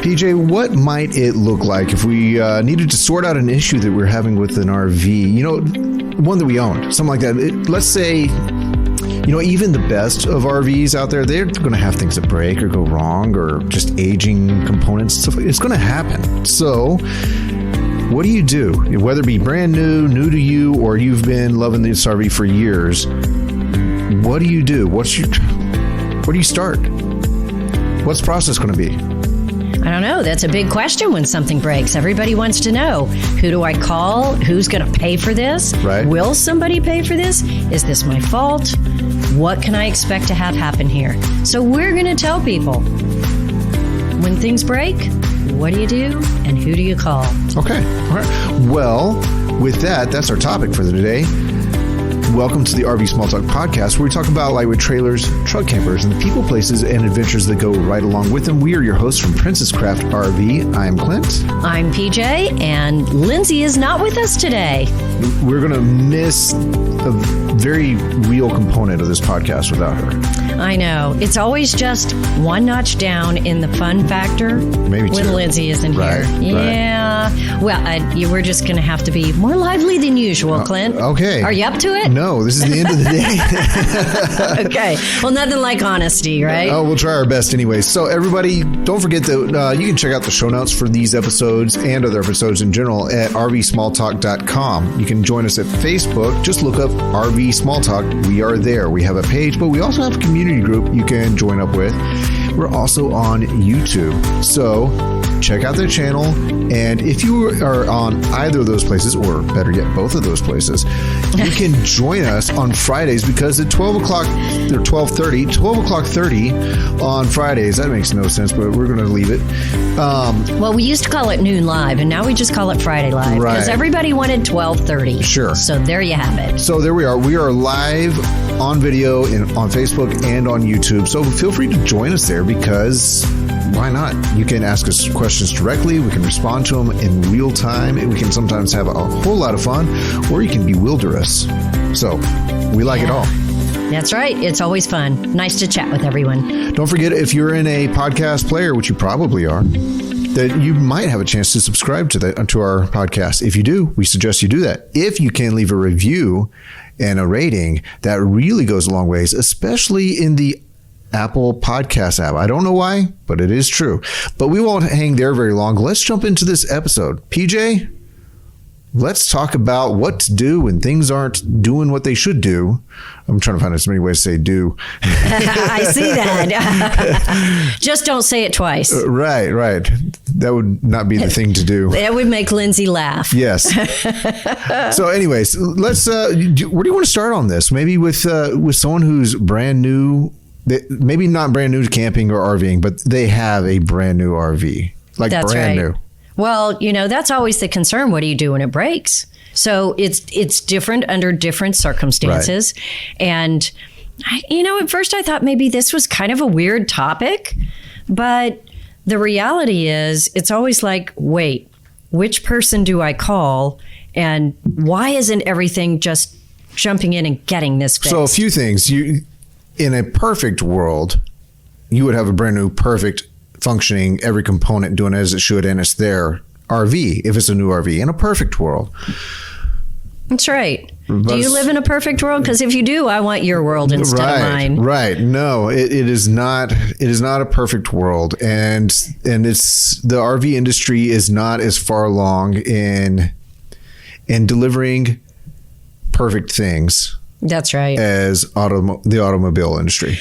PJ, what might it look like if we needed to sort out an issue that we're having with an RV? You know, one that we own, something like that. Let's say, you know, even the best of RVs out there, they're going to have things that break or go wrong or just aging components. It's going to happen. So what do you do? Whether it be brand new to you, or you've been loving this RV for years, what do you do? Where do you start? What's the process going to be? I don't know. That's a big question when something breaks. Everybody wants to know, who do I call? Who's going to pay for this? Right. Will somebody pay for this? Is this my fault? What can I expect to have happen here? So we're going to tell people, when things break, what do you do and who do you call? Okay. All right. Well, with that, that's our topic for today. Welcome to the RV Small Talk podcast, where we talk about lightweight trailers, truck campers, and the people, places, and adventures that go right along with them. We are your hosts from Princess Craft RV. I'm Clint. I'm PJ, and Lindsay is not with us today. We're going to miss a very real component of this podcast without her. I know. It's always just one notch down in the fun factor. Maybe when two. Lindsay isn't Right, here. Yeah. right. Well, we're just going to have to be more lively than usual, Clint. Okay. Are you up to it? No, this is the end of the day. Okay. Well, nothing like honesty, right? Oh, we'll try our best anyway. So everybody, don't forget that you can check out the show notes for these episodes and other episodes in general at rvsmalltalk.com. You can join us at Facebook. Just look up RV Small Talk. We are there. We have a page, but we also have a community group you can join up with. We're also on YouTube. So check out their channel. And if you are on either of those places, or better yet, both of those places, you can join us on Fridays, because at 12 o'clock or 12:30 on Fridays, that makes no sense, but we're going to leave it. Well, we used to call it Noon Live, and now we just call it Friday Live. Right. Because everybody wanted 12:30. Sure. So there you have it. So there we are. We are live on video on Facebook and on YouTube. So feel free to join us there, because why not? You can ask us questions directly. We can respond to them in real time. And we can sometimes have a whole lot of fun, or you can bewilder us. So we like it all. That's right. It's always fun. Nice to chat with everyone. Don't forget, if you're in a podcast player, which you probably are, that you might have a chance to subscribe to our podcast. If you do, we suggest you do that. If you can leave a review and a rating, that really goes a long ways, especially in the Apple Podcast app. I don't know why, but it is true. But we won't hang there very long. Let's jump into this episode. PJ, let's talk about what to do when things aren't doing what they should do. I'm trying to find as many ways to say do. I see that. Just don't say it twice. Right. That would not be the thing to do. That would make Lindsay laugh. Yes. So anyways, let's, where do you want to start on this? Maybe with someone who's brand new, maybe not brand new to camping or RVing, but they have a brand new RV, like That's brand right. new. Well, that's always the concern. What do you do when it breaks? So it's different under different circumstances. Right. And, at first I thought maybe this was kind of a weird topic, but the reality is it's always like, wait, which person do I call? And why isn't everything just jumping in and getting this fixed? So a few things. In a perfect world, you would have a brand new, perfect functioning, every component doing as it should, and it's their RV, if it's a new RV, in a perfect world. That's right. Do you live in a perfect world? Because if you do, I want your world instead of mine. Right. No, it is not. It is not a perfect world, and it's the RV industry is not as far along in delivering perfect things. That's right. As the automobile industry.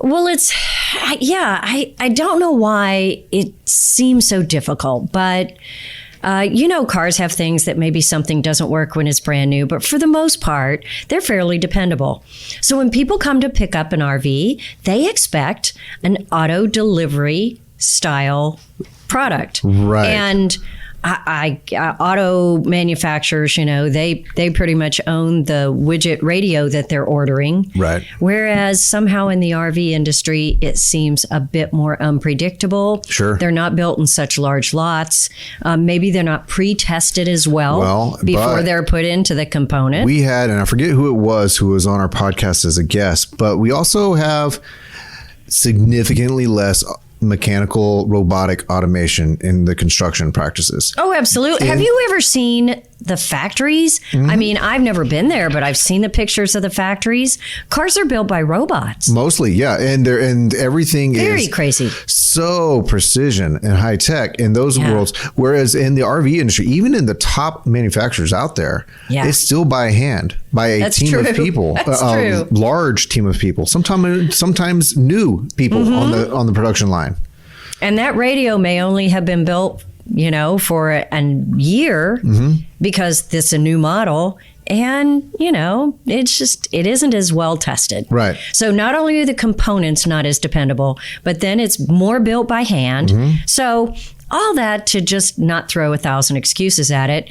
Well, I don't know why it seems so difficult, but cars have things that maybe something doesn't work when it's brand new, but for the most part, they're fairly dependable. So when people come to pick up an RV, they expect an auto delivery style product. Right. And auto manufacturers, they pretty much own the widget radio that they're ordering. Right. Whereas somehow in the RV industry, it seems a bit more unpredictable. Sure. They're not built in such large lots. Maybe they're not pre-tested as well before they're put into the component. We had, and I forget who was on our podcast as a guest, but we also have significantly less mechanical robotic automation in the construction practices. Oh, absolutely. Have you ever seen the factories? I mean, I've never been there, but I've seen the pictures of the factories. Cars are built by robots. Mostly, yeah. And everything Very is crazy. so precision and high tech in those worlds. Whereas in the RV industry, even in the top manufacturers out there, it's still by hand, by a team of people, a large team of people, sometimes new people on the production line. And that radio may only have been built, for a year because this is a new model. And, it isn't as well tested. Right. So not only are the components not as dependable, but then it's more built by hand. So all that to just not throw 1,000 excuses at it.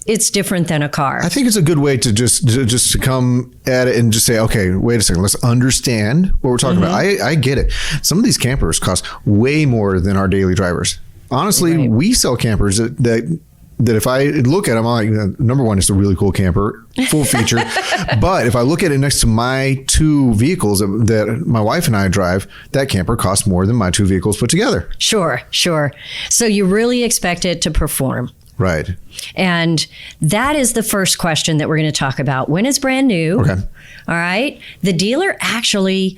It's different than a car. I think it's a good way to just come at it and just say, okay, wait a second, let's understand what we're talking about. I get it. Some of these campers cost way more than our daily drivers. Honestly, we sell campers that if I look at them, I'm like, number one, it's a really cool camper, full feature. But if I look at it next to my two vehicles that my wife and I drive, that camper costs more than my two vehicles put together. Sure. So you really expect it to perform. Right. And that is the first question that we're going to talk about. When it's brand new, okay. All right, the dealer actually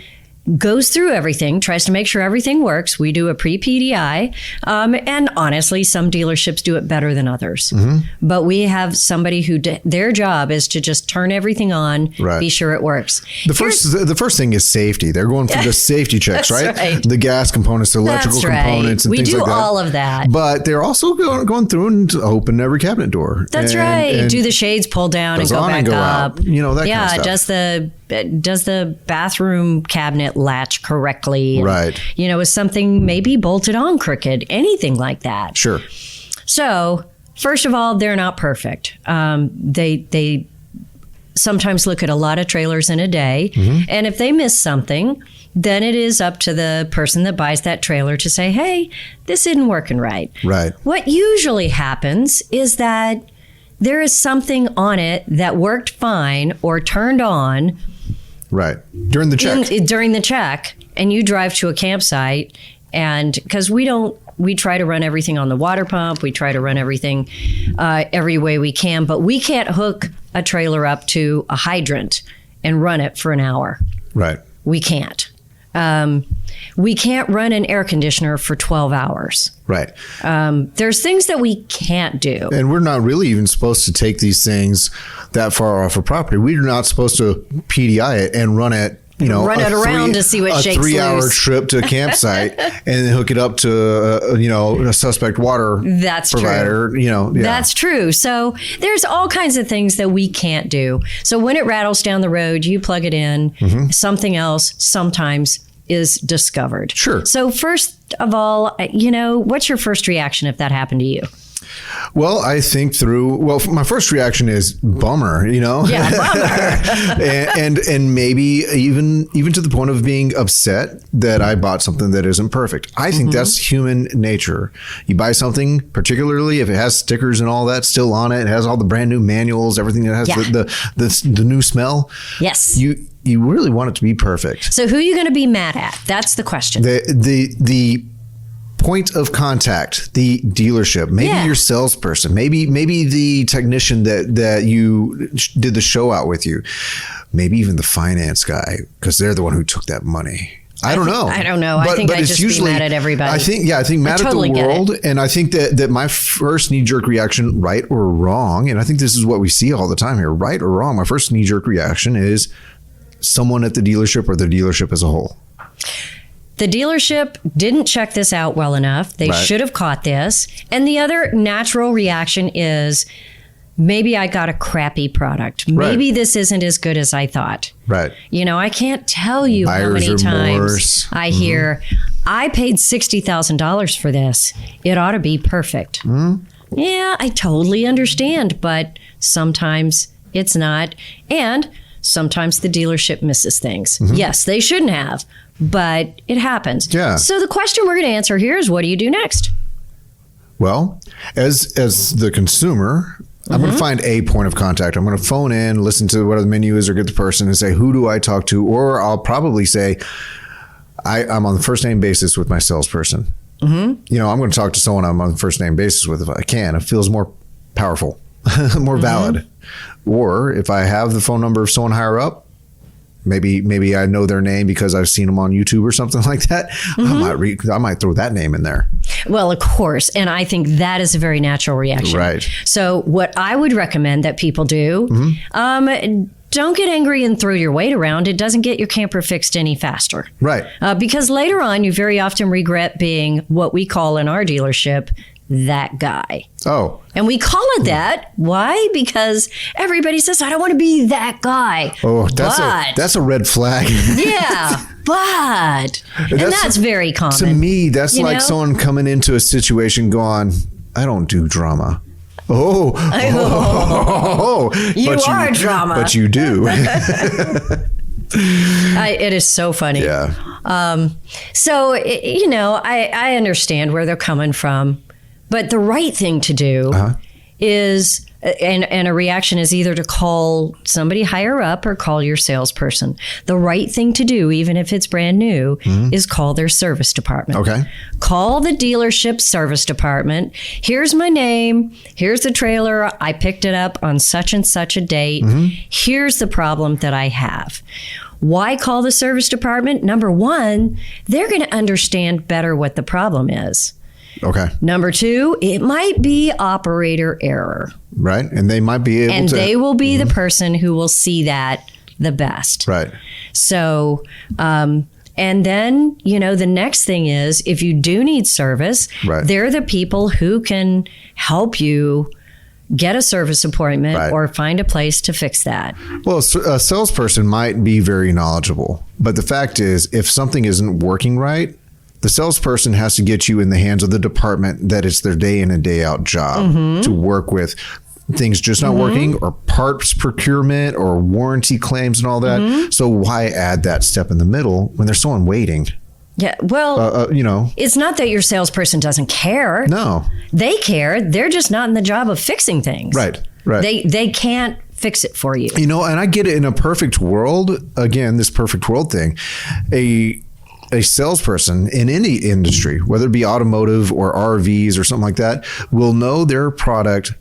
goes through everything, tries to make sure everything works. We do a pre-PDI. And honestly, some dealerships do it better than others. But we have somebody who their job is to just turn everything on, be sure it works. The first thing is safety. They're going through the safety checks, right? The gas components, the electrical components, and things like that. We do all of that. But they're also going through and open every cabinet door. That's right. And do the shades pull down and go back up? That kind of stuff. Does the bathroom cabinet latch correctly? Right. Is something maybe bolted on crooked? Anything like that. Sure. So, first of all, they're not perfect. They sometimes look at a lot of trailers in a day. And if they miss something, then it is up to the person that buys that trailer to say, hey, this isn't working right. Right. What usually happens is that there is something on it that worked fine or turned on. Right. During the check. And you drive to a campsite, and because we try to run everything on the water pump, we try to run everything every way we can, but we can't hook a trailer up to a hydrant and run it for an hour. Right. We can't. We can't run an air conditioner for 12 hours. Right. There's things that we can't do. And we're not really even supposed to take these things that far off a property. We're not supposed to PDI it and run it, run it around to see what shakes loose. A 3-hour trip to a campsite and then hook it up to, a suspect water provider. True. That's true. So there's all kinds of things that we can't do. So when it rattles down the road, you plug it in, something else sometimes is discovered. Sure. So first of all, what's your first reaction if that happened to you? Well, I think my first reaction is bummer, Yeah, bummer. and maybe even to the point of being upset that I bought something that isn't perfect. I think that's human nature. You buy something, particularly if it has stickers and all that still on it, it has all the brand new manuals, everything that has the new smell. Yes. You really want it to be perfect. So who are you going to be mad at? That's the question. The point of contact, the dealership, maybe your salesperson, maybe the technician that you did the show out with you, maybe even the finance guy, because they're the one who took that money. I don't know. I think I just be mad at everybody. I think mad at the world. And I think that my first knee-jerk reaction, right or wrong, and I think this is what we see all the time here, right or wrong, my first knee-jerk reaction is someone at the dealership or the dealership as a whole. The dealership didn't check this out well enough. They should have caught this. And the other natural reaction is, maybe I got a crappy product. Maybe this isn't as good as I thought. Right. I can't tell you how many times I hear, I paid $60,000 for this. It ought to be perfect. Yeah, I totally understand, but sometimes it's not. And sometimes the dealership misses things. Yes, they shouldn't have, but it happens. Yeah. So the question we're going to answer here is, what do you do next? Well, as the consumer, I'm going to find a point of contact. I'm going to phone in, listen to what the menu is, or get the person and say, who do I talk to? Or I'll probably say, I'm on the first name basis with my salesperson. Mm-hmm. You know, I'm going to talk to someone I'm on the first name basis with if I can. It feels more powerful, more valid. Or if I have the phone number of someone higher up, maybe I know their name because I've seen them on YouTube or something like that. I might throw that name in there. Well, of course. And I think that is a very natural reaction. Right. So what I would recommend that people do, don't get angry and throw your weight around. It doesn't get your camper fixed any faster. Right. Because later on, you very often regret being what we call in our dealership, that guy. Oh. And we call it that. Why? Because everybody says, I don't want to be that guy. Oh, that's a red flag. Yeah, but that's very common. To me, that's like someone coming into a situation going, I don't do drama. Oh, you are drama. But you do. It is so funny. Yeah. So, I understand where they're coming from. But the right thing to do is, and a reaction is either to call somebody higher up or call your salesperson. The right thing to do, even if it's brand new, is call their service department. Okay. Call the dealership service department. Here's my name. Here's the trailer. I picked it up on such and such a date. Here's the problem that I have. Why call the service department? Number one, they're going to understand better what the problem is. Okay. Number two, it might be operator error. Right. And they might be able and to. And they will be the person who will see that the best. Right. So, and then, the next thing is if you do need service, they're the people who can help you get a service appointment or find a place to fix that. Well, a salesperson might be very knowledgeable, but the fact is, if something isn't working right, the salesperson has to get you in the hands of the department that it's their day in and day out job to work with things just not working, or parts procurement or warranty claims and all that. So why add that step in the middle when there's someone waiting? Yeah, well, it's not that your salesperson doesn't care. No. They care. They're just not in the job of fixing things. Right. They can't fix it for you. And I get it. In a perfect world, again, this perfect world thing, a salesperson in any industry, whether it be automotive or RVs or something like that, will know their product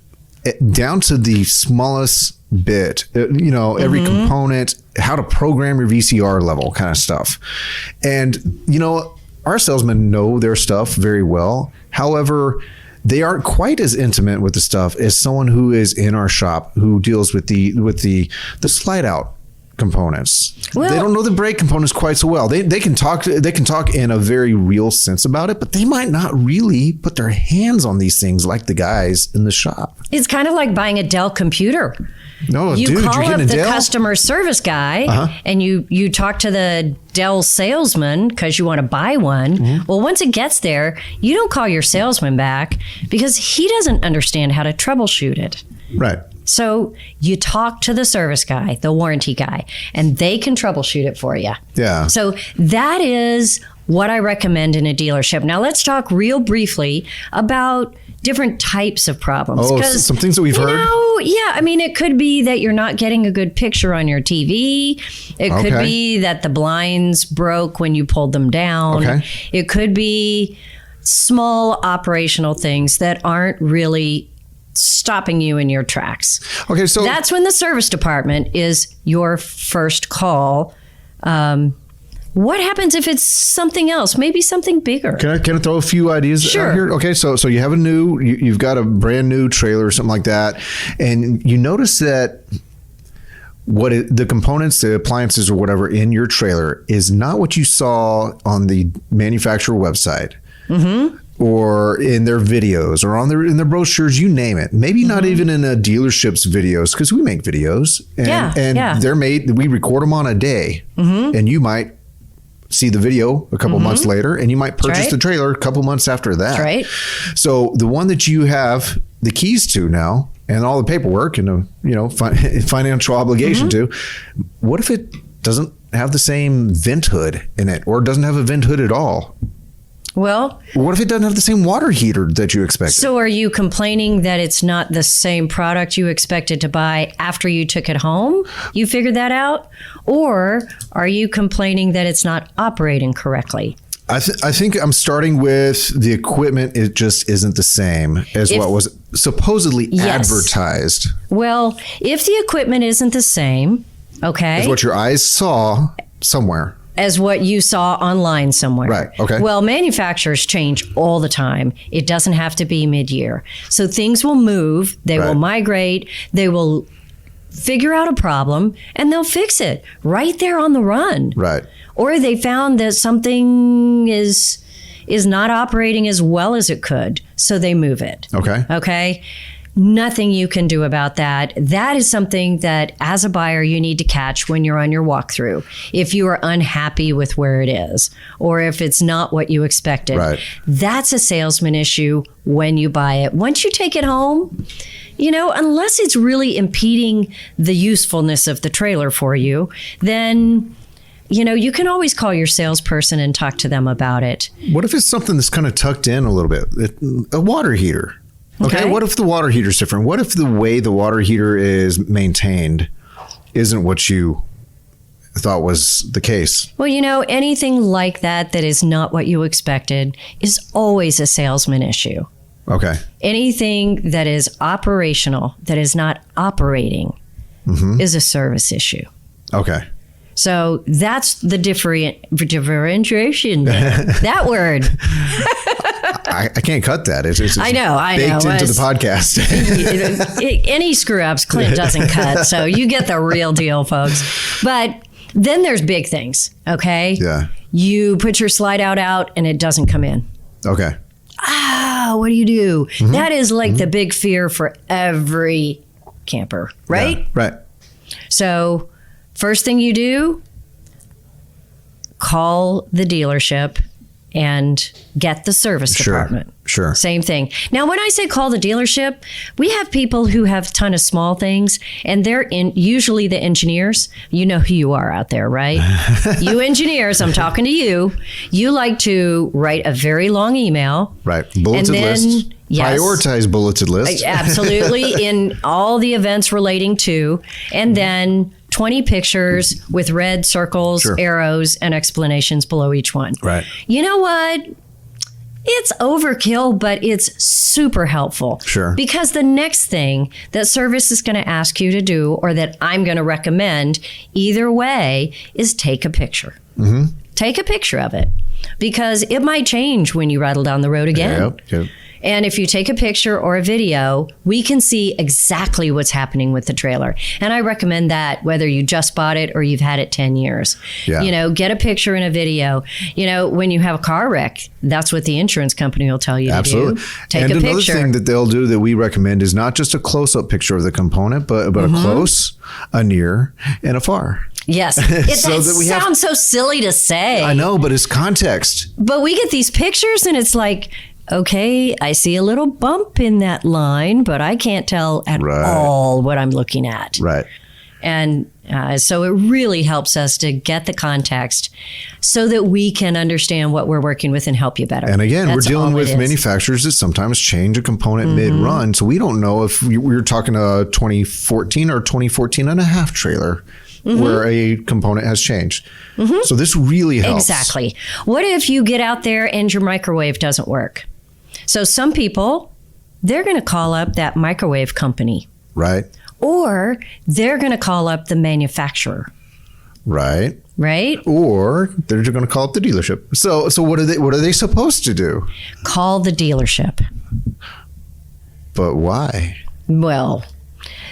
down to the smallest bit, every component, how to program your VCR level kind of stuff. And, our salesmen know their stuff very well. However, they aren't quite as intimate with the stuff as someone who is in our shop who deals with the slide out components. Well, they don't know the brake components quite so well. They can talk in a very real sense about it, but they might not really put their hands on these things like the guys in the shop. It's kind of like buying a Dell computer. No, you dude, call you're up getting the a Dell? customer service guy and you talk to the Dell salesman because you want to buy one. Well, once it gets there, you don't call your salesman back because he doesn't understand how to troubleshoot it. Right. So you talk to the service guy, the warranty guy, and they can troubleshoot it for you. Yeah. So that is what I recommend in a dealership. Now let's talk real briefly about different types of problems. Oh, some things that we've heard? Yeah. I mean, it could be that you're not getting a good picture on your TV. It could be that the blinds broke when you pulled them down. Okay. It could be small operational things that aren't really stopping you in your tracks. Okay, so that's when the service department is your first call. What happens if it's something else, maybe something bigger? Can I throw a few ideas out here? Okay, so you have you've got a brand new trailer or something like that, and you notice that the components, the appliances or whatever in your trailer is not what you saw on the manufacturer website. Or in their videos or in their brochures, you name it. Maybe not even in a dealership's videos, because we make videos and they're made, we record them on a day, and you might see the video a couple months later, and you might purchase the trailer a couple months after that. That's right. So the one that you have the keys to now and all the paperwork and financial obligation to, what if it doesn't have the same vent hood in it, or doesn't have a vent hood at all? Well, what if it doesn't have the same water heater that you expected? So are you complaining that it's not the same product you expected to buy after you took it home? You figured that out? Or are you complaining that it's not operating correctly? I think I'm starting with the equipment. It just isn't the same as what was supposedly advertised. Well, if the equipment isn't the same, okay. As what your eyes saw somewhere. As what you saw online somewhere. Right. Okay. Well, manufacturers change all the time. It doesn't have to be mid-year. So things will move. They will migrate. They will figure out a problem and they'll fix it right there on the run. Right. Or they found that something is not operating as well as it could. So they move it. Okay. Okay. Nothing you can do about that. That is something that as a buyer you need to catch when you're on your walkthrough. If you are unhappy with where it is or if it's not what you expected, that's a salesman issue when you buy it. Once you take it home, unless it's really impeding the usefulness of the trailer for you, then you can always call your salesperson and talk to them about it. What if it's something that's kind of tucked in a little bit? A water heater. Okay. What if the water heater is different? What if the way the water heater is maintained isn't what you thought was the case? Well, anything like that is not what you expected is always a salesman issue. Okay. Anything that is operational, that is not operating, is a service issue. Okay. So that's the differentiation there. That word. I can't cut that. It's I know. baked into the podcast. Any screw ups, Clint doesn't cut. So you get the real deal, folks. But then there's big things. Okay. Yeah. You put your slide out and it doesn't come in. Okay. What do you do? That is like the big fear for every camper, right? Yeah, right. So first thing you do, call the dealership and get the service department. Sure. Same thing. Now, when I say call the dealership, we have people who have a ton of small things, and they're usually the engineers. You know who you are out there, right? You engineers, I'm talking to you. You like to write a very long email. Right. Bulleted list. Yes, prioritize bulleted list. Absolutely. In all the events relating to, and then 20 pictures with red circles, arrows, and explanations below each one. Right. You know what? It's overkill, but it's super helpful. Sure. Because the next thing that service is going to ask you to do, or that I'm going to recommend either way, is take a picture. Take a picture of it. Because it might change when you rattle down the road again. Yep. And if you take a picture or a video, we can see exactly what's happening with the trailer. And I recommend that whether you just bought it or you've had it 10 years. Yeah. Get a picture and a video. When you have a car wreck, that's what the insurance company will tell you to do. Take and a another picture. thing that they'll do that we recommend is not just a close-up picture of the component, but a close, a near, and a far. Yes. So that sounds so silly to say. I know, but it's context. But we get these pictures and it's like, okay, I see a little bump in that line, but I can't tell at all what I'm looking at. Right. And so it really helps us to get the context so that we can understand what we're working with and help you better. And again, That's we're dealing all with it is. manufacturers that sometimes change a component mid-run. So we don't know if we're talking a 2014 or 2014 and a half trailer where a component has changed. So this really helps. Exactly. What if you get out there and your microwave doesn't work? So some people, they're going to call up that microwave company. Right. Or they're going to call up the manufacturer. Right. Right? Or they're just going to call up the dealership. So what are they supposed to do? Call the dealership. But why? Well,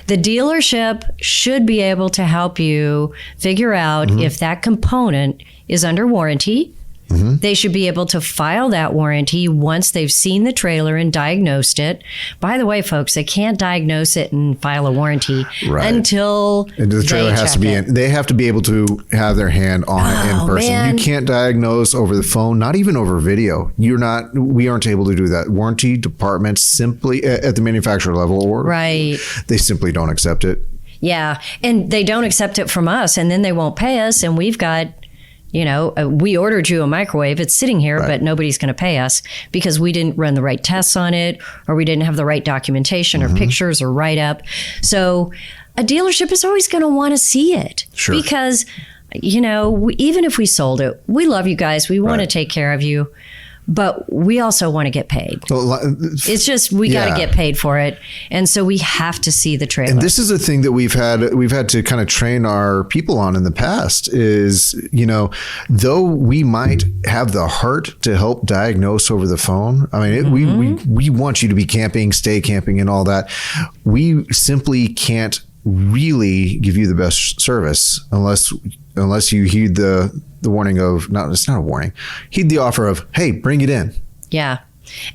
the dealership should be able to help you figure out if that component is under warranty. They should be able to file that warranty once they've seen the trailer and diagnosed it. By the way, folks, they can't diagnose it and file a warranty until the trailer has to be in. They have to be able to have their hand on it in person. Man. You can't diagnose over the phone, not even over video. We aren't able to do that. Warranty departments simply at the manufacturer level, or they simply don't accept it. Yeah, and they don't accept it from us, and then they won't pay us, and we've got we ordered you a microwave. It's sitting here, but nobody's going to pay us because we didn't run the right tests on it, or we didn't have the right documentation or pictures or write-up. So a dealership is always going to want to see it because, even if we sold it, we love you guys. We want to take care of you. But we also want to get paid. It's just we got to get paid for it, and so we have to see the trailer. And this is a thing that we've had to kind of train our people on in the past. Is though we might have the heart to help diagnose over the phone. I mean, we want you to be camping, stay camping, and all that. We simply can't really give you the best service unless you heed the warning of it's not a warning. Heed the offer of, hey, bring it in. Yeah.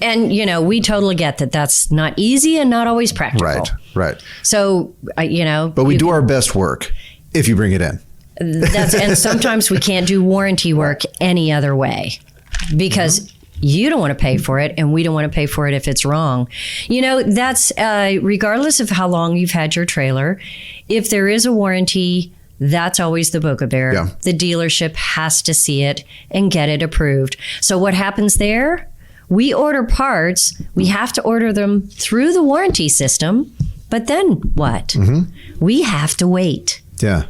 And, we totally get that that's not easy and not always practical. Right. So, But we do our best work if you bring it in. And sometimes we can't do warranty work any other way because you don't want to pay for it and we don't want to pay for it if it's wrong. That's regardless of how long you've had your trailer. If there is a warranty, that's always the bugaboo. Yeah. The dealership has to see it and get it approved. So what happens there? We order parts. We have to order them through the warranty system. But then what? We have to wait. Yeah.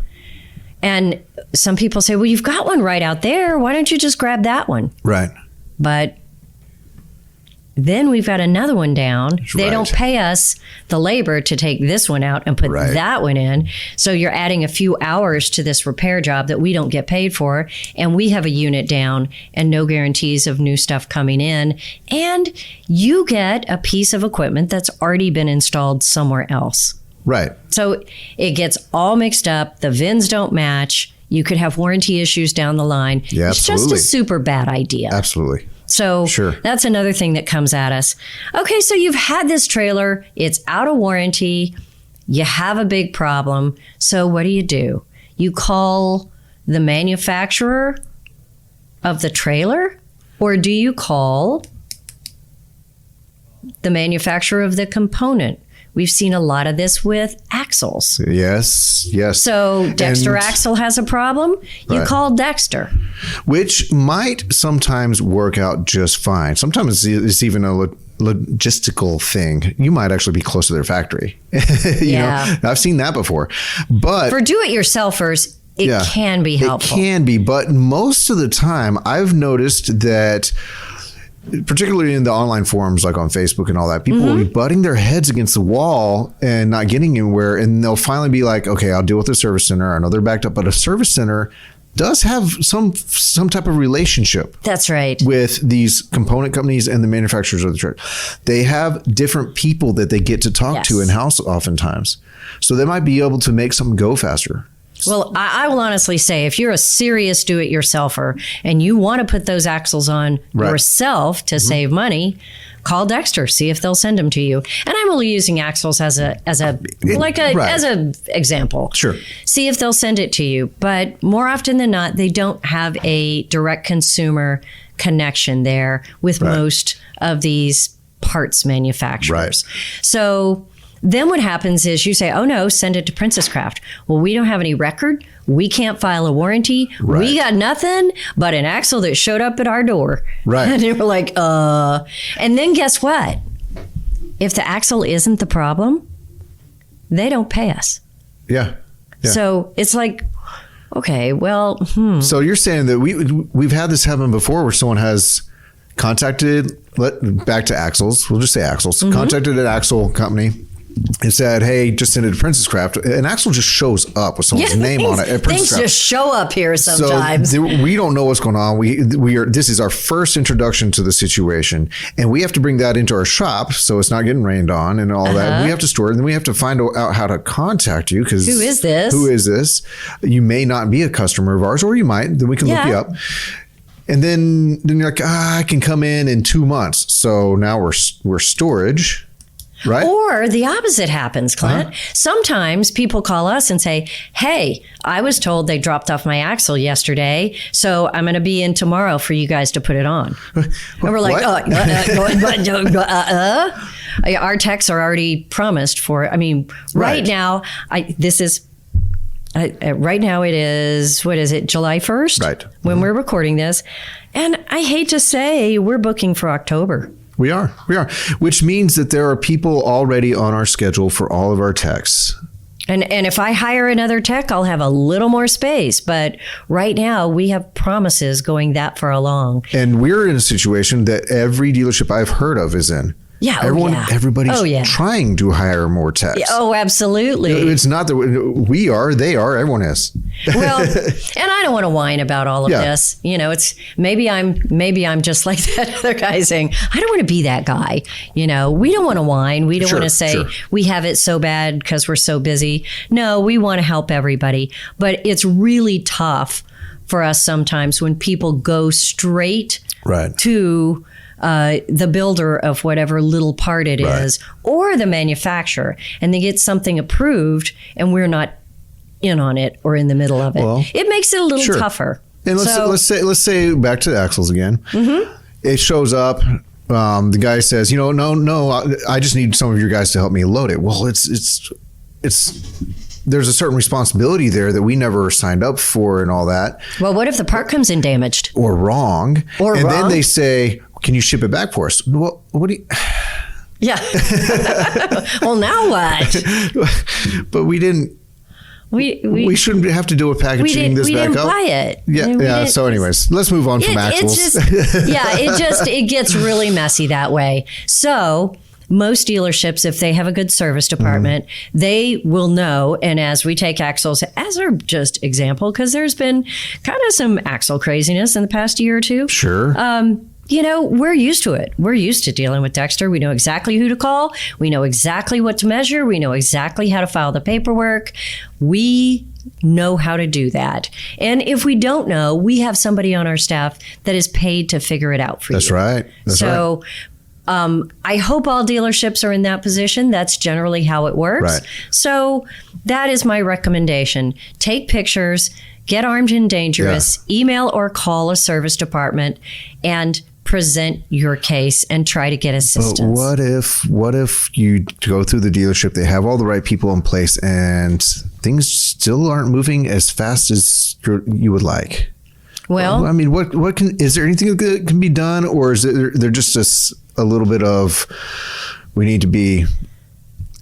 And some people say, well, you've got one right out there. Why don't you just grab that one? Right. But then we've got another one down. They don't pay us the labor to take this one out and put that one in. So you're adding a few hours to this repair job that we don't get paid for. And we have a unit down and no guarantees of new stuff coming in. And you get a piece of equipment that's already been installed somewhere else. Right. So it gets all mixed up. The VINs don't match. You could have warranty issues down the line. Yeah, it's just a super bad idea. Absolutely. So that's another thing that comes at us. Okay, so you've had this trailer. It's out of warranty. You have a big problem. So what do? You call the manufacturer of the trailer? Or do you call the manufacturer of the component? We've seen a lot of this with axles. Yes. So Dexter Axle has a problem. You call Dexter. Which might sometimes work out just fine. Sometimes it's even a logistical thing. You might actually be close to their factory. you know, I've seen that before. But for do-it-yourselfers, it can be helpful. It can be, but most of the time I've noticed that, particularly in the online forums like on Facebook and all that, people will be butting their heads against the wall and not getting anywhere. And they'll finally be like, okay, I'll deal with the service center. I know they're backed up, but a service center does have some type of relationship. That's right. With these component companies and the manufacturers of the truck. They have different people that they get to talk to in-house oftentimes. So they might be able to make something go faster. Well, I will honestly say, if you're a serious do-it-yourselfer and you want to put those axles on yourself to save money, call Dexter, see if they'll send them to you. And I'm only using axles as an example. Sure. See if they'll send it to you. But more often than not, they don't have a direct consumer connection there with most of these parts manufacturers. So then what happens is you say, oh no, send it to Princess Craft. Well, we don't have any record. We can't file a warranty. We got nothing but an axle that showed up at our door. And they were like, And then guess what? If the axle isn't the problem, they don't pay us. Yeah. So it's like, okay, well, So you're saying that we've had this happen before where someone has contacted, back to axles, we'll just say axles, contacted an axle company and said, hey, just send it to Princess Craft. An axle just shows up with someone's name on it at Princess Craft. Things just show up here sometimes. So we don't know what's going on. This is our first introduction to the situation, and we have to bring that into our shop so it's not getting rained on and all that. We have to store it, and then we have to find out how to contact you, because who is this? You may not be a customer of ours, or you might. Then we can look you up. And then you're like, I can come in 2 months. So now we're storage. Right. Or the opposite happens, Clint. Sometimes people call us and say, hey, I was told they dropped off my axle yesterday, so I'm going to be in tomorrow for you guys to put it on. And we're like, our techs are already promised for, right now, this is Right now it is, what is it, July 1st? Right. When we're recording this. And I hate to say, we're booking for October. We are. Which means that there are people already on our schedule for all of our techs. And if I hire another tech, I'll have a little more space. But right now, we have promises going that far along. And we're in a situation that every dealership I've heard of is in. Yeah, everybody's trying to hire more techs. Oh, absolutely. It's not that we are, they are, everyone is. Well, and I don't want to whine about all of this. You know, it's maybe I'm just like that other guy saying, I don't want to be that guy. You know, we don't want to whine. We don't want to say we have it so bad because we're so busy. No, we want to help everybody. But it's really tough for us sometimes when people go straight to the builder of whatever little part it is, or the manufacturer, and they get something approved and we're not in on it or in the middle of it. Well, it makes it a little tougher. And let's say back to the axles again. Mm-hmm. It shows up. The guy says, no, I just need some of your guys to help me load it. Well, it's there's a certain responsibility there that we never signed up for and all that. Well, what if the part comes in damaged or wrong? Then they say, can you ship it back for us? Well, what do you... Yeah. Well, now what? But we didn't... We shouldn't have to deal with packaging this back up. We didn't buy it. Yeah. So anyways, let's move on from axles. It gets really messy that way. So most dealerships, if they have a good service department, they will know. And as we take axles as our just example, because there's been kind of some axle craziness in the past year or two. Sure. We're used to it. We're used to dealing with Dexter. We know exactly who to call. We know exactly what to measure. We know exactly how to file the paperwork. We know how to do that. And if we don't know, we have somebody on our staff that is paid to figure it out for you. That's right. I hope all dealerships are in that position. That's generally how it works. Right. So that is my recommendation. Take pictures, get armed and dangerous, email or call a service department, and present your case and try to get assistance. But what if you go through the dealership, they have all the right people in place and things still aren't moving as fast as you would like? Well, I mean, is there anything that can be done, or is there just a little bit of, we need to be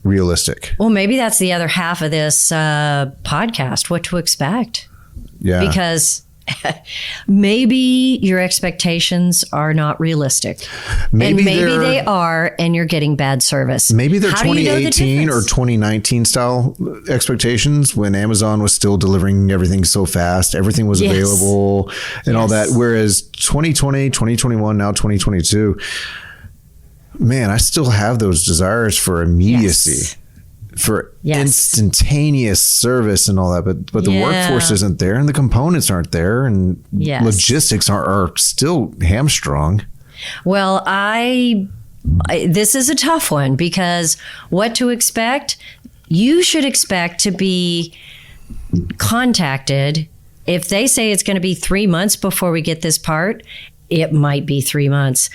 realistic? Well, maybe that's the other half of this podcast, what to expect. Yeah. Because maybe your expectations are not realistic. Maybe they are, and you're getting bad service. Maybe they're 2018 or 2019 style expectations when Amazon was still delivering everything so fast. Everything was available and all that. Whereas 2020, 2021, now 2022, man, I still have those desires for immediacy. For instantaneous service and all that, but the workforce isn't there, and the components aren't there, and logistics are still hamstrung. Well, this is a tough one, because what to expect? You should expect to be contacted if they say it's going to be 3 months before we get this part. It might be 3 months.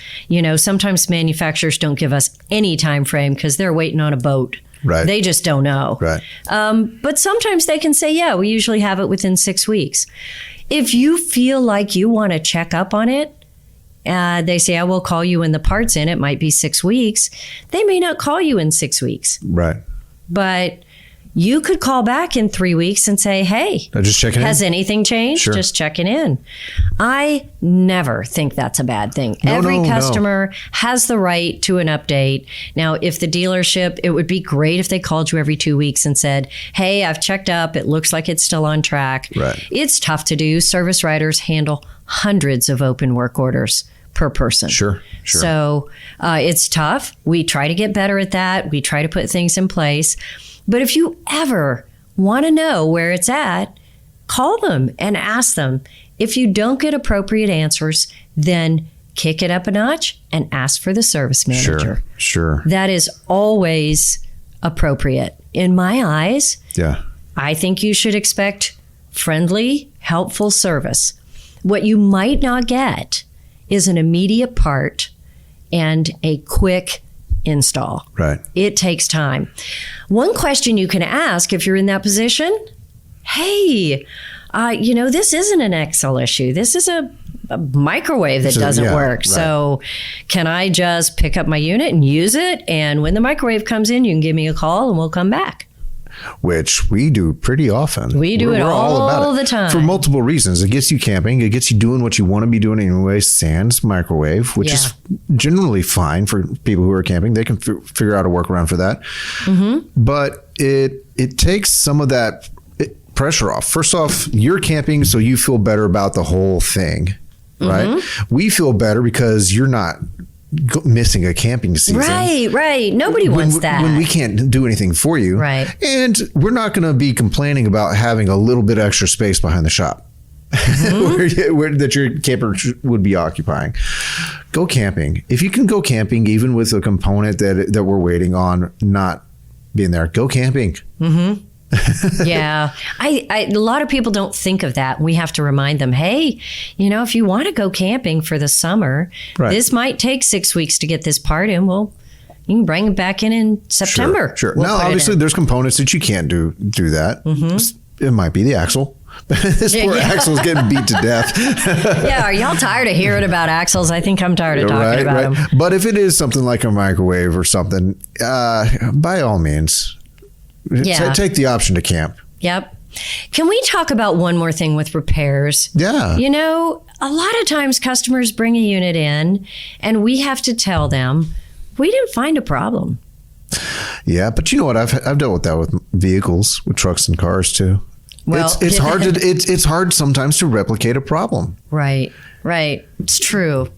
Sometimes manufacturers don't give us any time frame because they're waiting on a boat. Right. They just don't know. Right. But sometimes they can say, we usually have it within 6 weeks. If you feel like you want to check up on it, they say, I will call you when the part's in. It might be 6 weeks. They may not call you in 6 weeks. Right. But you could call back in 3 weeks and say, hey, just checking in. Has anything changed? Sure. Just checking in. I never think that's a bad thing. Every customer has the right to an update. Now, if the dealership, it would be great if they called you every 2 weeks and said, hey, I've checked up. It looks like it's still on track. Right. It's tough to do. Service writers handle hundreds of open work orders per person. Sure. So it's tough. We try to get better at that. We try to put things in place. But if you ever want to know where it's at, call them and ask them. If you don't get appropriate answers, then kick it up a notch and ask for the service manager. Sure. That is always appropriate. In my eyes, I think you should expect friendly, helpful service. What you might not get is an immediate part and a quick install. Right. It takes time. One question you can ask if you're in that position, hey, this isn't an Excel issue. This is a microwave that doesn't work. Right. So can I just pick up my unit and use it? And when the microwave comes in, you can give me a call and we'll come back. Which we do pretty often. We do it all the time. For multiple reasons. It gets you camping. It gets you doing what you want to be doing anyway, sans microwave, which is generally fine for people who are camping. They can figure out a workaround for that. Mm-hmm. But it takes some of that pressure off. First off, you're camping, so you feel better about the whole thing, right? Mm-hmm. We feel better because you're not missing a camping season. Right. Nobody wants that. When we can't do anything for you. Right. And we're not going to be complaining about having a little bit extra space behind the shop mm-hmm. that your camper would be occupying. Go camping. If you can go camping, even with a component that we're waiting on not being there, go camping. Mm-hmm. Yeah. A lot of people don't think of that. We have to remind them, hey, if you want to go camping for the summer, this might take 6 weeks to get this part in. Well, you can bring it back in September. Sure. Now, obviously, there's components that you can't do that. Mm-hmm. It might be the axle. This poor axle's getting beat to death. Yeah, are y'all tired of hearing about axles? I think I'm tired of talking about them. But if it is something like a microwave or something, by all means, take the option to camp. Yep. Can we talk about one more thing with repairs? Yeah. A lot of times customers bring a unit in and we have to tell them, we didn't find a problem. Yeah, but you know what? I've dealt with that with vehicles, with trucks and cars too. Well, it's hard it's hard sometimes to replicate a problem. Right. It's true.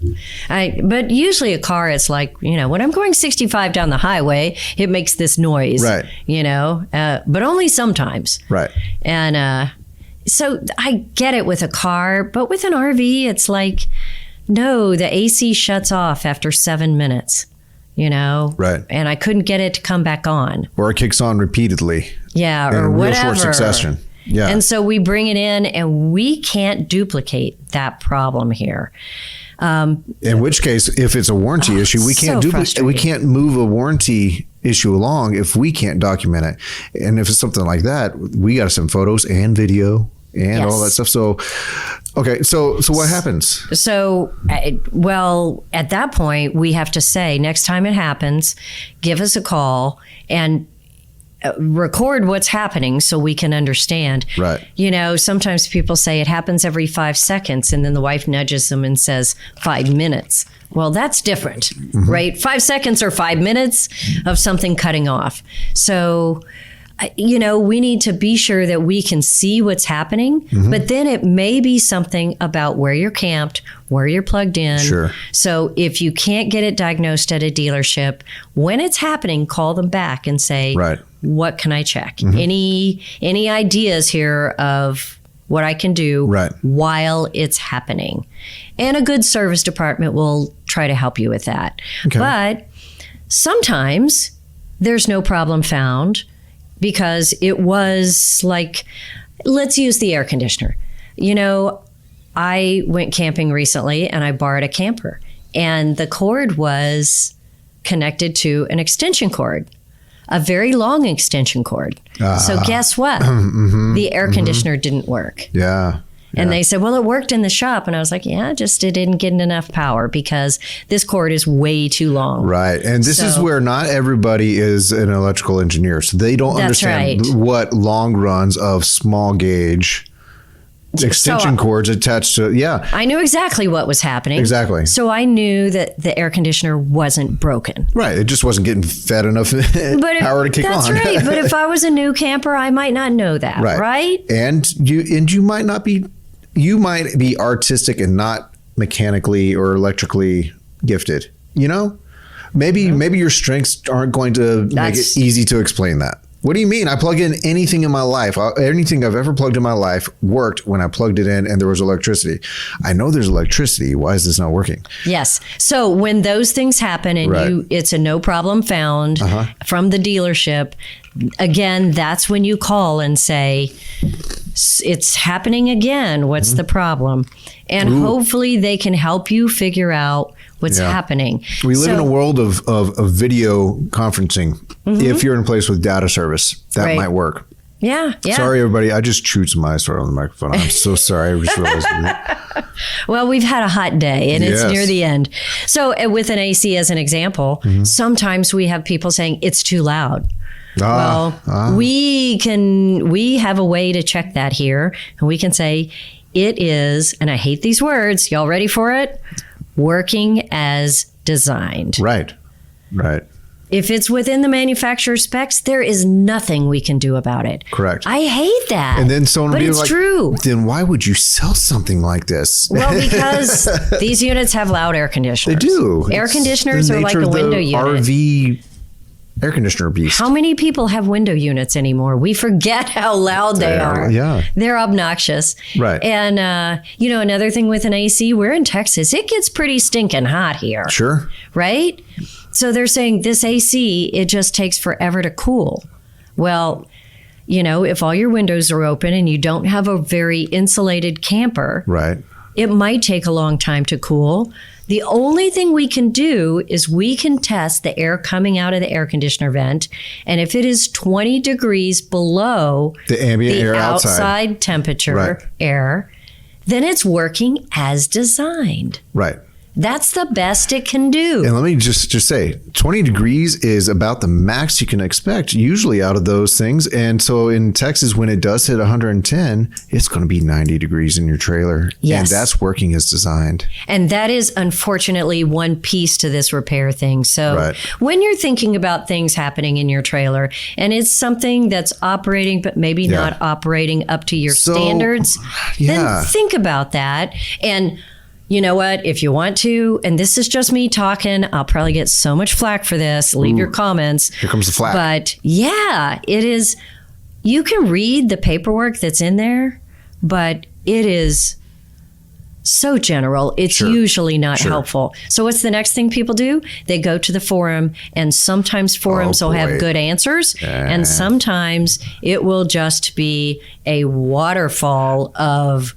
But usually a car, it's like, when I'm going 65 down the highway, it makes this noise. Right. But only sometimes. Right. And so I get it with a car, but with an RV, it's like, no, the AC shuts off after 7 minutes. Right. And I couldn't get it to come back on. Or it kicks on repeatedly. Yeah, or whatever. In real short succession. Yeah. And so we bring it in and we can't duplicate that problem here. In which case, if it's a warranty issue, we can't we can't move a warranty issue along if we can't document it. And if it's something like that, we got to send photos and video and all that stuff. So, okay. So what happens? So, at that point, we have to say, next time it happens, give us a call and record what's happening so we can understand. Right. Sometimes people say it happens every 5 seconds and then the wife nudges them and says 5 minutes. Well, that's different, mm-hmm. right? 5 seconds or 5 minutes of something cutting off. So, we need to be sure that we can see what's happening, mm-hmm. but then it may be something about where you're camped, where you're plugged in. Sure. So if you can't get it diagnosed at a dealership, when it's happening, call them back and say, what can I check? Mm-hmm. Any ideas here of what I can do while it's happening? And a good service department will try to help you with that. Okay. But sometimes there's no problem found, because it was like, let's use the air conditioner. I went camping recently and I borrowed a camper and the cord was connected to an extension cord, a very long extension cord. So guess what? Mm-hmm, the air conditioner didn't work. Yeah. And they said, well, it worked in the shop. And I was like, it didn't get enough power because this cord is way too long. Right. And this is where not everybody is an electrical engineer. So they don't understand what long runs of small gauge extension cords attached to, I knew exactly what was happening. Exactly. So I knew that the air conditioner wasn't broken. Right. It just wasn't getting fed enough power to kick on. That's right. But if I was a new camper, I might not know that. Right. And you might not be... You might be artistic and not mechanically or electrically gifted. Maybe your strengths aren't going to make it easy to explain that. What do you mean? I plug in anything in my life. Anything I've ever plugged in my life worked when I plugged it in and there was electricity. I know there's electricity. Why is this not working? Yes. So when those things happen and it's a no problem found from the dealership, again, that's when you call and say, it's happening again. What's the problem? And hopefully they can help you figure out what's happening. We live in a world of video conferencing. If you're in a place with data service, that might work. Yeah. Sorry, everybody. I just chewed some ice right on the microphone. I'm so sorry. I just realized that. Well, we've had a hot day and it's near the end. So with an AC as an example, sometimes we have people saying it's too loud. We have a way to check that here, and we can say it is, and I hate these words. Y'all ready for it? Working as designed. Right. If it's within the manufacturer's specs, there is nothing we can do about it. Correct. I hate that. And then someone but will be it's like, true. Then why would you sell something like this? Well, because these units have loud air conditioners. They do. Air It's conditioners the are like nature a of the window unit. RV air conditioner beast. How many people have window units anymore? We forget how loud they are. Yeah. They're obnoxious. Right. And, another thing with an AC, we're in Texas. It gets pretty stinking hot here. Sure. Right? So they're saying this AC, it just takes forever to cool. Well, if all your windows are open and you don't have a very insulated camper, Right. it might take a long time to cool. The only thing we can do is we can test the air coming out of the air conditioner vent. And if it is 20 degrees below The ambient air outside temperature air, then it's working as designed. Right. That's the best it can do. And let me just say, 20 degrees is about the max you can expect usually out of those things. And so in Texas, when it does hit 110, it's going to be 90 degrees in your trailer. Yes. And that's working as designed. And that is unfortunately one piece to this repair thing. So Right. when you're thinking about things happening in your trailer and it's something that's operating, but maybe not operating up to your standards, then think about that. And you know what? If you want to, and this is just me talking, I'll probably get so much flack for this. Leave your comments. Here comes the flack. But yeah, it is. You can read the paperwork that's in there, but it is so general. It's usually not helpful. So what's the next thing people do? They go to the forum, and sometimes forums will have good answers, and sometimes it will just be a waterfall of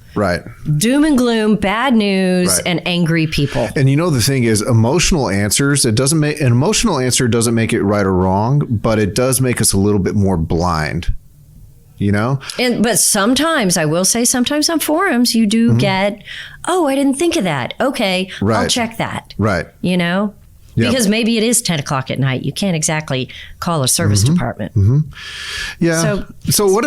doom and gloom, bad news, and angry people. And the thing is, emotional answers, an emotional answer doesn't make it right or wrong, but it does make us a little bit more blind. But sometimes, I will say, sometimes on forums you do get, I didn't think of that. Okay, I'll check that. Right. Because maybe it is 10 o'clock at night. You can't exactly call a service department. Yeah. So what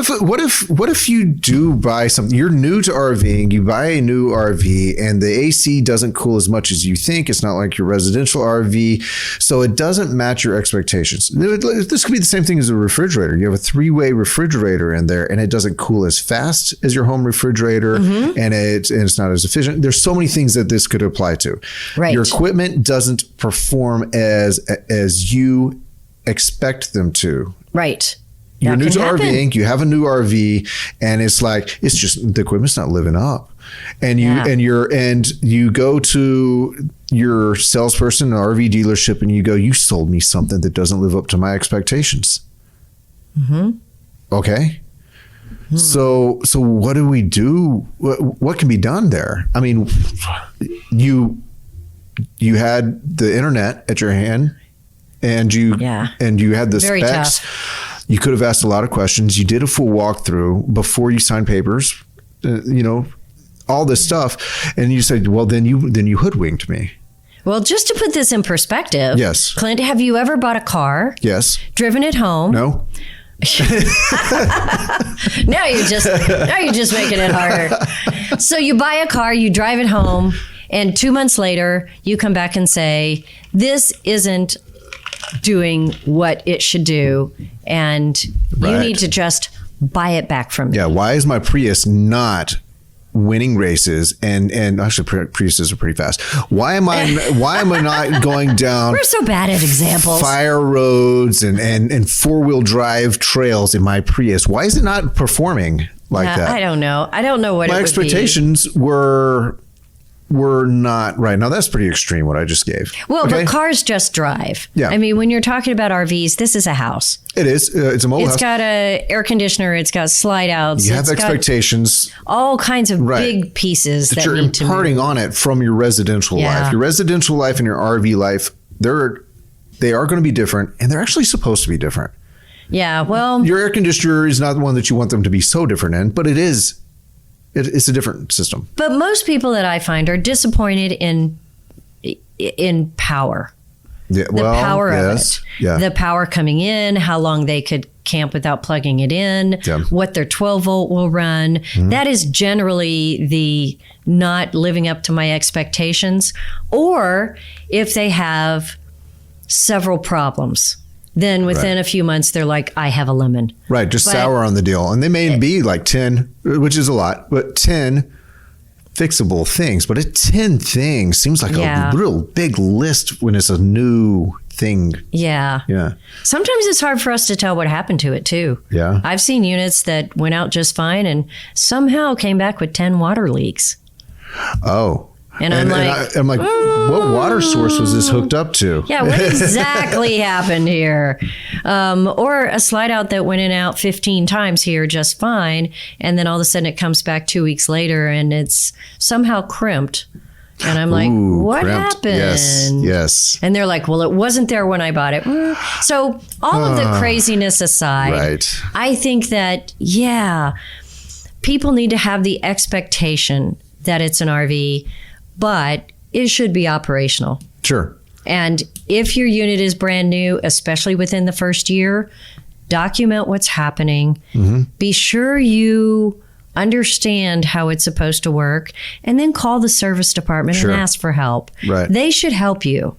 if you do buy something? You're new to RVing. You buy a new RV, and the AC doesn't cool as much as you think. It's not like your residential RV, so it doesn't match your expectations. This could be the same thing as a refrigerator. You have a 3-way refrigerator in there, and it doesn't cool as fast as your home refrigerator, and it's not as efficient. There's so many things that this could apply to. Right. Your equipment doesn't perform as you expect them to. Right. You're new to RVing, you have a new RV, and it's just the equipment's not living up. And you go to your salesperson, an RV dealership, and you sold me something that doesn't live up to my expectations. Okay. So what do we do? What can be done there? I mean, you had the internet at your hand, and you had the Very specs. tough. You could have asked a lot of questions. You did a full walkthrough before you signed papers. All this stuff, and you said, "Well, then you hoodwinked me." Well, just to put this in perspective, Yes. Clint, have you ever bought a car? Yes. Driven it home? No. Now you're just making it harder. So you buy a car, you drive it home, and 2 months later, you come back and say, "This isn't doing what it should do, and you need to just buy it back from me." Yeah. Why is my Prius not winning races? And actually, Priuses are pretty fast. Why am I not going down? We're so bad at examples. Fire roads and 4-wheel drive trails in my Prius. Why is it not performing like that? I don't know. I don't know what my it would expectations were not right. Now that's pretty extreme what I just gave. Well, but cars just drive. Yeah. I mean, when you're talking about RVs, this is a house. It is. It's a mobile house. It's got a air conditioner. It's got slide outs. You have expectations. All kinds of big pieces that you're need imparting on it from your residential life. Your residential life and your RV life, they are going to be different, and they're actually supposed to be different. Yeah, well, Your air conditioner is not the one that you want them to be so different in, but it's a different system. but most people that I find are disappointed in power. Yeah, The power of yes, it. Yeah. The power coming in, how long they could camp without plugging it in, Yeah. what their 12 volt will run. That is generally the not living up to my expectations. Or if they have several problems, then within a few months, they're like, I have a lemon. Right, just But- sour on the deal. And they may be like 10, which is a lot, but 10 fixable things. But 10 things seems like Yeah. a real big list when it's a new thing. Yeah. Yeah. Sometimes it's hard for us to tell what happened to it, too. Yeah. I've seen units that went out just fine and somehow came back with 10 water leaks. Oh. And I'm like, I'm like, what water source was this hooked up to? yeah, what exactly happened here? Or a slide out that went in and out 15 times here just fine. And then all of a sudden it comes back 2 weeks later and it's somehow crimped. And I'm like, Ooh, what crimped. happened? Yes. And they're like, well, it wasn't there when I bought it. So all of the craziness aside, Right. I think that, yeah, people need to have the expectation that it's an RV, but it should be operational. Sure. And if your unit is brand new, especially within the first year, document what's happening. Be sure you understand how it's supposed to work, and then call the service department Sure. and ask for help. Right. They should help you.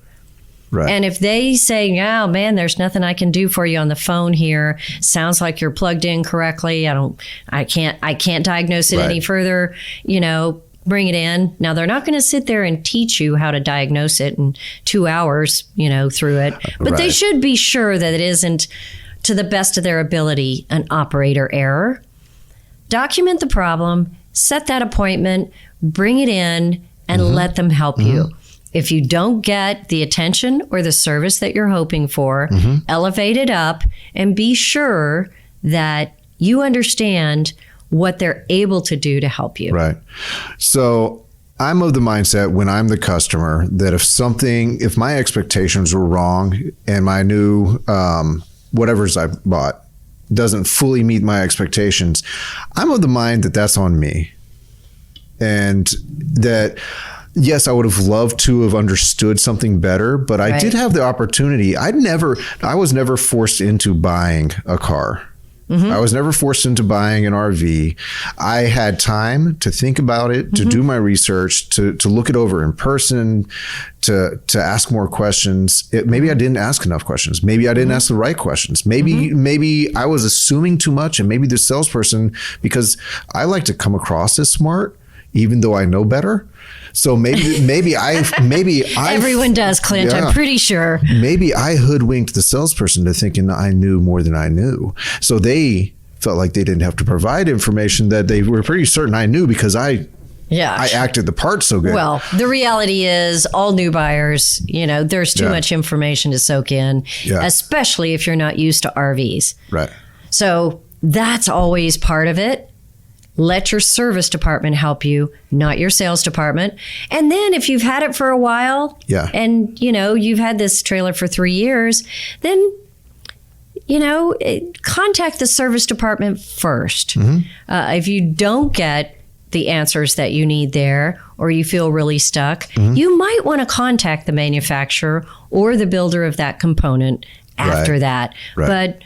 Right. And if they say, "Oh man, there's nothing I can do for you on the phone here. Sounds like you're plugged in correctly. I can't diagnose it any Right. further," bring it in. Now they're not going to sit there and teach you how to diagnose it in 2 hours, through it. But they Right. should be sure that it isn't, to the best of their ability, an operator error. Document the problem, set that appointment, bring it in, and let them help you. If you don't get the attention or the service that you're hoping for, elevate it up and be sure that you understand what they're able to do to help you. Right. So I'm of the mindset when I'm the customer that if my expectations were wrong and my new whatever's I bought doesn't fully meet my expectations, I'm of the mind that that's on me. And that, yes, I would have loved to have understood something better, but I did have the opportunity. I was never forced into buying a car. I was never forced into buying an RV. I had time to think about it, to do my research, to look it over in person, to ask more questions. Maybe I didn't ask enough questions. Maybe I didn't ask the right questions. Maybe I was assuming too much, and maybe the salesperson, because I like to come across as smart, even though I know better. So maybe Everyone does, Clint. Yeah. I'm pretty sure. Maybe I hoodwinked the salesperson to thinking I knew more than I knew. So they felt like they didn't have to provide information that they were pretty certain I knew because I acted the part so good. Well, the reality is all new buyers, there's too much information to soak in, especially if you're not used to RVs. Right. So that's always part of it. Let your service department help you, not your sales department. And then if you've had it for a while and, you've had this trailer for 3 years, then, contact the service department first. If you don't get the answers that you need there or you feel really stuck, you might want to contact the manufacturer or the builder of that component after that. Right. But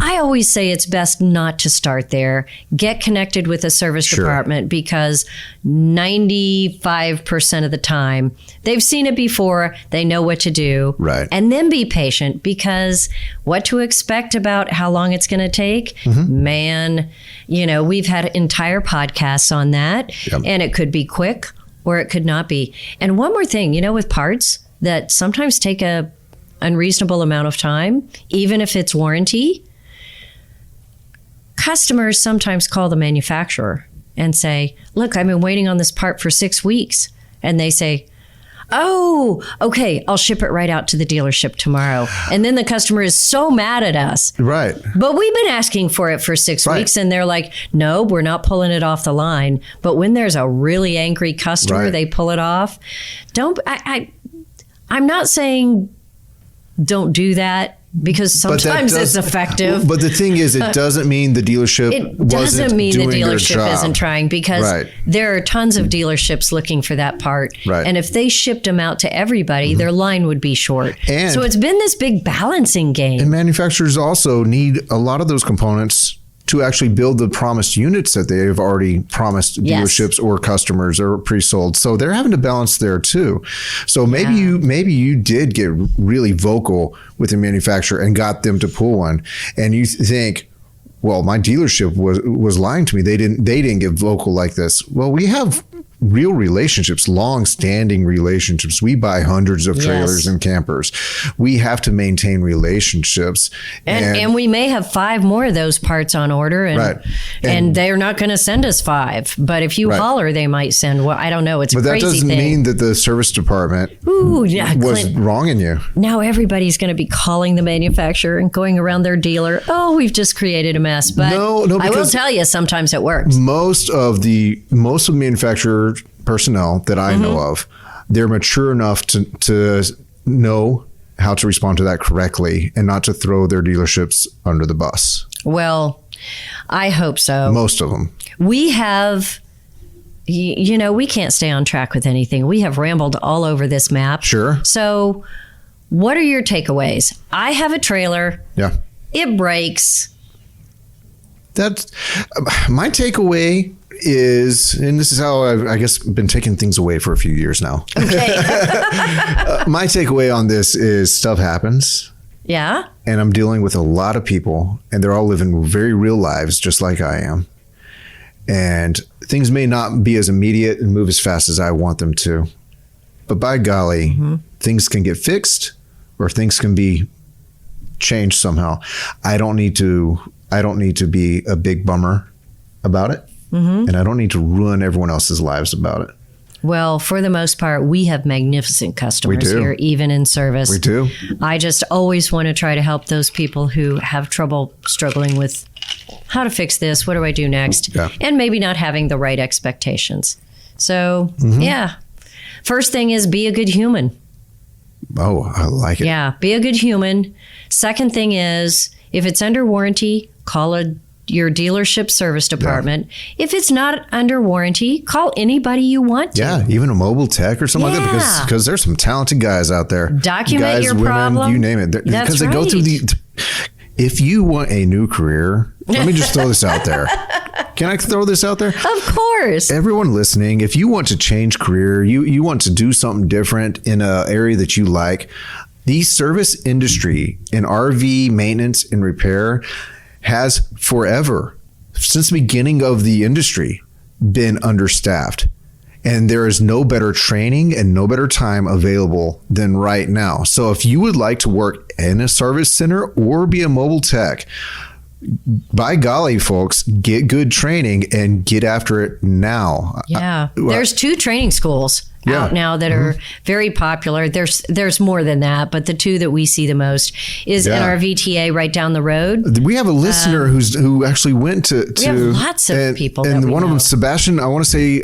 I always say it's best not to start there. Get connected with a service department because 95% of the time they've seen it before. They know what to do. Right. And then be patient because what to expect about how long it's going to take, man, we've had entire podcasts on that and it could be quick or it could not be. And one more thing, with parts that sometimes take a unreasonable amount of time, even if it's warranty, customers sometimes call the manufacturer and say, look, I've been waiting on this part for 6 weeks. And they say, oh, okay, I'll ship it right out to the dealership tomorrow. And then the customer is so mad at us. Right. But we've been asking for it for 6 weeks. And they're like, no, we're not pulling it off the line. But when there's a really angry customer, they pull it off. I'm not saying don't do that. because sometimes it's effective. But the thing is, it doesn't mean the dealership doesn't mean the doing their dealership job. isn't trying, because there are tons of dealerships looking for that part. Right. And if they shipped them out to everybody, their line would be short. And so it's been this big balancing game. And manufacturers also need a lot of those components to actually build the promised units that they have already promised dealerships or customers or pre-sold. So they're having to balance there too. So maybe you did get really vocal with the manufacturer and got them to pull one, and you think, well, my dealership was lying to me. They didn't get vocal like this. Well, we have real relationships, long-standing relationships. We buy hundreds of trailers and campers. We have to maintain relationships. And we may have 5 more of those parts on order, and they're not going to send us 5. But if you holler, they might send. Well, I don't know. It's a crazy thing. But that doesn't mean that the service department was wronging you. Now everybody's going to be calling the manufacturer and going around their dealer. Oh, we've just created a mess. But no, I will tell you, sometimes it works. Most of the manufacturer personnel that I know of, they're mature enough to know how to respond to that correctly and not to throw their dealerships under the bus. Well, I hope so. Most of them. We have, we can't stay on track with anything. We have rambled all over this map. Sure. So what are your takeaways? I have a trailer. Yeah. It breaks. That's my takeaway is, and this is how I've, I guess, been taking things away for a few years now. Okay. My takeaway on this is stuff happens. Yeah. And I'm dealing with a lot of people, and they're all living very real lives, just like I am. And things may not be as immediate and move as fast as I want them to. But by golly, things can get fixed, or things can be changed somehow. I don't need to be a big bummer about it. And I don't need to ruin everyone else's lives about it. Well, for the most part, we have magnificent customers here, even in service. We do. I just always want to try to help those people who have trouble struggling with how to fix this, what do I do next, and maybe not having the right expectations. So, yeah. First thing is be a good human. Oh, I like it. Yeah, be a good human. Second thing is, if it's under warranty, call your dealership service department. If it's not under warranty, call anybody you want to. Yeah, even a mobile tech or something like that, because there's some talented guys out there. Document your problem. You name it. Because they go through if you want a new career, let me just throw this out there. Can I throw this out there? Of course. Everyone listening, if you want to change career, you want to do something different in an area that you like, the service industry in RV maintenance and repair has forever, since the beginning of the industry, been understaffed. And there is no better training and no better time available than right now. So if you would like to work in a service center or be a mobile tech, by golly, folks, get good training and get after it now. Yeah. There's 2 training schools out now that are very popular. There's more than that, but the 2 that we see the most is NRVTA right down the road. We have a listener who actually went to we have lots of people. And one of them, Sebastian, I want to say,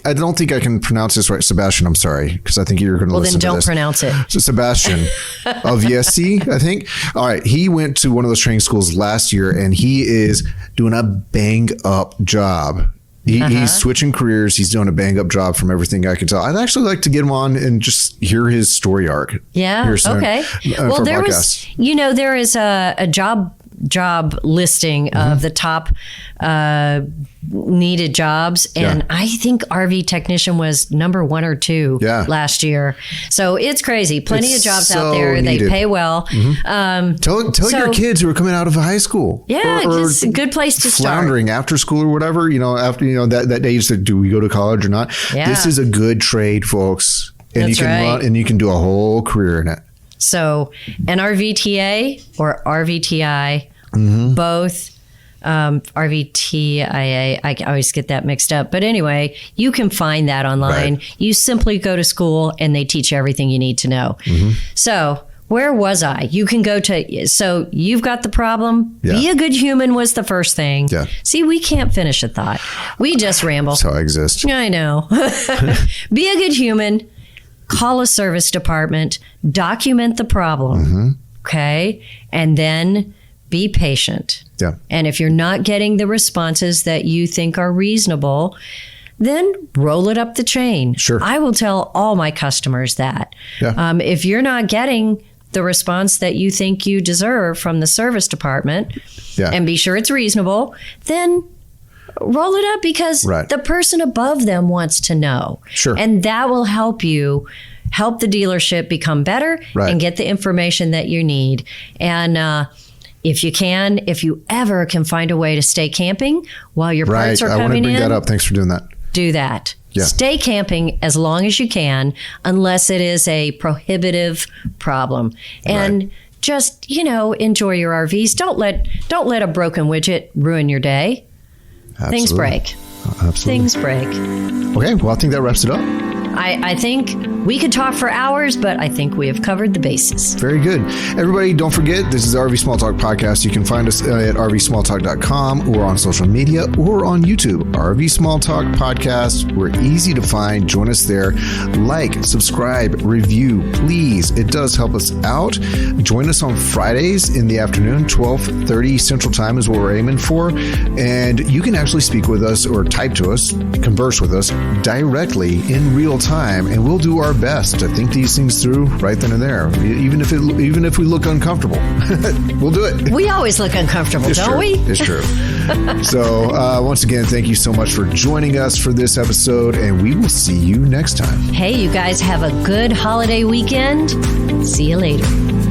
I don't think I can pronounce this right. Sebastian, I'm sorry, because I think you're going to listen to this. Well, then don't pronounce it. So Sebastian of YSC, I think. All right. He went to one of those training schools last year, and he is doing a bang up job. He's switching careers. He's doing a bang up job from everything I can tell. I'd actually like to get him on and just hear his story arc. Yeah. Okay. Well, there is a job listing of the top needed jobs, and I think RV technician was number 1 or 2 last year. So it's crazy. Plenty of jobs out there. Needed. They pay well. Tell your kids who are coming out of high school. Yeah, it's a good place to start. Floundering after school or whatever. After that age that do we go to college or not? Yeah. This is a good trade, folks, and you can run and you can do a whole career in it. So NRVTA or RVTI, both. RVTIA, I always get that mixed up. But anyway, you can find that online. Right. You simply go to school and they teach you everything you need to know. So where was I? You can go to, so you've got the problem. Yeah. Be a good human was the first thing. Yeah. See, we can't finish a thought. We just ramble. That's how I exist. I know. Be a good human. Call a service department. Document the problem. Okay. And then be patient. Yeah. And if you're not getting the responses that you think are reasonable, then roll it up the chain. Sure. I will tell all my customers that. Yeah. If you're not getting the response that you think you deserve from the service department, and be sure it's reasonable, then roll it up because the person above them wants to know. Sure. And that will help you help the dealership become better and get the information that you need. And if you ever can find a way to stay camping while your parts are coming in. I want to bring that up. Thanks for doing that. Do that. Yeah. Stay camping as long as you can, unless it is a prohibitive problem. And just, enjoy your RVs. Don't let a broken widget ruin your day. Absolutely. Things break. Absolutely. Things break. Okay, well, I think that wraps it up. I think we could talk for hours, but I think we have covered the bases. Very good. Everybody, don't forget, this is the RV Small Talk podcast. You can find us at rvsmalltalk.com or on social media or on YouTube. RV Small Talk podcast. We're easy to find. Join us there. Like, subscribe, review, please. It does help us out. Join us on Fridays in the afternoon, 12:30 Central Time is what we're aiming for. And you can actually speak with us or type to us, converse with us directly in real time, and we'll do our best to think these things through right then and there. Even if we look uncomfortable, we'll do it. We always look uncomfortable, don't we? It's true. So once again, thank you so much for joining us for this episode, and we will see you next time. Hey, you guys have a good holiday weekend. See you later.